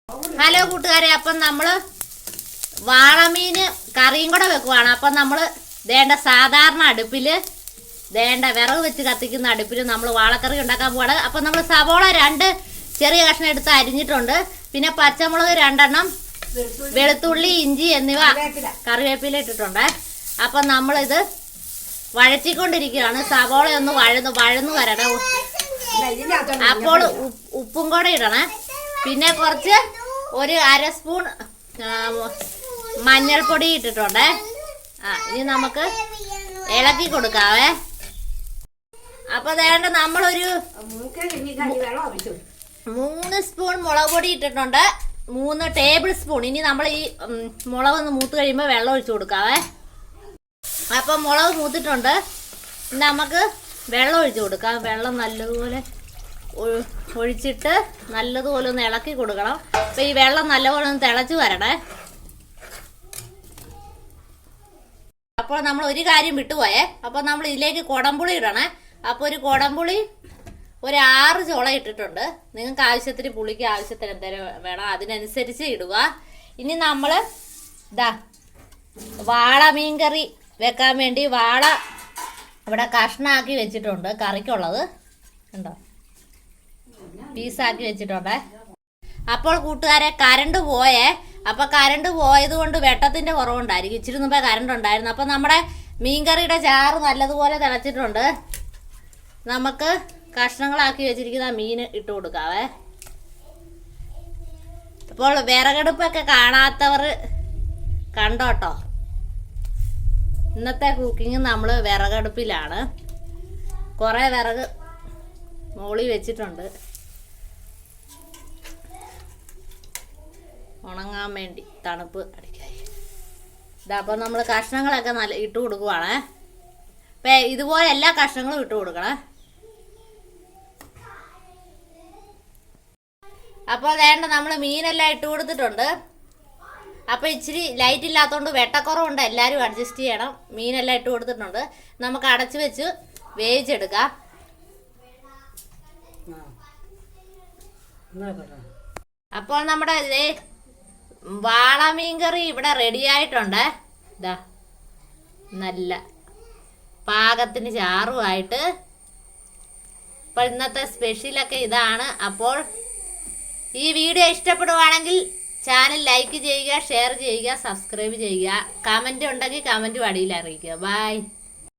Hello കൂട്ടുകാരെ, അപ്പം നമ്മൾ വാളമീന് കറിയും കൂടെ വെക്കുവാണ്. അപ്പം നമ്മൾ വേണ്ട സാധാരണ അടുപ്പിൽ വേണ്ട വിറക് വെച്ച് കത്തിക്കുന്ന അടുപ്പിൽ നമ്മൾ വാളക്കറി ഉണ്ടാക്കാൻ പോവാണ്. അപ്പം നമ്മൾ സവോള 2 ചെറിയ കഷ്ണം എടുത്ത് അരിഞ്ഞിട്ടുണ്ട്. പിന്നെ പച്ചമുളക് 2 എണ്ണം, വെളുത്തുള്ളി, ഇഞ്ചി എന്നിവ കറിവേപ്പില ഇട്ടിട്ടുണ്ട്. അപ്പം നമ്മളിത് വഴറ്റിക്കൊണ്ടിരിക്കുകയാണ്. സവോള ഒന്ന് വഴന്നു വരണം. അപ്പോൾ ഉപ്പും കൂടെ ഇടണേ. പിന്നെ കുറച്ച് ഒരു 1/2 സ്പൂൺ മഞ്ഞൾപ്പൊടി ഇട്ടിട്ടുണ്ട്. ഇനി നമുക്ക് ഇളക്കി കൊടുക്കാവേ. അപ്പൊ വേണ്ട നമ്മളൊരു 3 സ്പൂൺ മുളക് പൊടി ഇട്ടിട്ടുണ്ട്, 3 ടേബിൾ സ്പൂൺ. ഇനി നമ്മൾ ഈ മുളക് ഒന്ന് മൂത്ത് കഴിയുമ്പോൾ വെള്ളം ഒഴിച്ചു കൊടുക്കാവേ. അപ്പം മുളക് മൂത്തിട്ടുണ്ട്, നമുക്ക് വെള്ളം ഒഴിച്ചു കൊടുക്കാം. വെള്ളം നല്ലതുപോലെ ഒഴിച്ചിട്ട് നല്ലതുപോലെ ഒന്ന് ഇളക്കി കൊടുക്കണം. അപ്പം ഈ വെള്ളം നല്ലപോലെ ഒന്ന് തിളച്ച് വരണേ. അപ്പോൾ നമ്മൾ ഒരു കാര്യം വിട്ടുപോയേ. അപ്പോൾ നമ്മൾ ഇതിലേക്ക് കുടംപുളി ഇടണേ. അപ്പോൾ ഒരു കുടംപുളി ഒരു 6 ചോള ഇട്ടിട്ടുണ്ട്. നിങ്ങൾക്ക് ആവശ്യത്തിന് പുളിക്ക് ആവശ്യത്തിന് എന്തായാലും വേണം, അതിനനുസരിച്ച് ഇടുക. ഇനി നമ്മൾ വാള മീൻകറി വെക്കാൻ വേണ്ടി വാള ഇവിടെ കഷ്ണമാക്കി വെച്ചിട്ടുണ്ട്. കറിക്കുള്ളത് ഉണ്ടോ, പീസാക്കി വെച്ചിട്ടുണ്ട്. അപ്പോൾ കൂട്ടുകാരെ കരണ്ട് പോയേ. അപ്പം കരണ്ട് പോയത് കൊണ്ട് വെട്ടത്തിൻ്റെ കുറവുണ്ടായിരിക്കും. ഇച്ചിരി മുമ്പേ കരണ്ട് ഉണ്ടായിരുന്നു. അപ്പം നമ്മുടെ മീൻകറിയുടെ ചാറ് നല്ലതുപോലെ തിളച്ചിട്ടുണ്ട്. നമുക്ക് കഷ്ണങ്ങളാക്കി വെച്ചിരിക്കുന്ന മീൻ ഇട്ട് കൊടുക്കാവേ. അപ്പോൾ വിറകടുപ്പൊക്കെ കാണാത്തവർ കണ്ടോട്ടോ. ഇന്നത്തെ കുക്കിങ് നമ്മൾ വിറകടുപ്പിലാണ്. കുറേ വിറക് മോളി വെച്ചിട്ടുണ്ട് ഉണങ്ങാൻ വേണ്ടി, തണുപ്പ് അടിക്കാൻ. ഇതപ്പോൾ നമ്മൾ കഷ്ണങ്ങളൊക്കെ നല്ല ഇട്ട് കൊടുക്കുവാണേ. അപ്പം ഇതുപോലെ എല്ലാ കഷ്ണങ്ങളും ഇട്ട് കൊടുക്കണേ. അപ്പോൾ വേണ്ട നമ്മൾ മീനെല്ലാം ഇട്ട് കൊടുത്തിട്ടുണ്ട്. അപ്പോൾ ഇച്ചിരി ലൈറ്റ് ഇല്ലാത്തതുകൊണ്ട് വെട്ടക്കുറവുണ്ട്, എല്ലാവരും അഡ്ജസ്റ്റ് ചെയ്യണം. മീനെല്ലാം ഇട്ട് കൊടുത്തിട്ടുണ്ട്. നമുക്ക് അടച്ചു വെച്ച് വേവിച്ചെടുക്കാം. അപ്പോൾ നമ്മുടെ വാളമീൻ കറി ഇവിടെ റെഡി ആയിട്ടുണ്ട്. ഇതാ നല്ല പാകത്തിന് ചാറുമായിട്ട്. അപ്പോൾ ഇന്നത്തെ സ്പെഷ്യലൊക്കെ ഇതാണ്. അപ്പോൾ ഈ വീഡിയോ ഇഷ്ടപ്പെടുവാണെങ്കിൽ ചാനൽ ലൈക്ക് ചെയ്യുക, ഷെയർ ചെയ്യുക, സബ്സ്ക്രൈബ് ചെയ്യുക. കമൻറ്റ് ഉണ്ടെങ്കിൽ കമൻറ്റ് അടിയിൽ അറിയിക്കുക. ബൈ.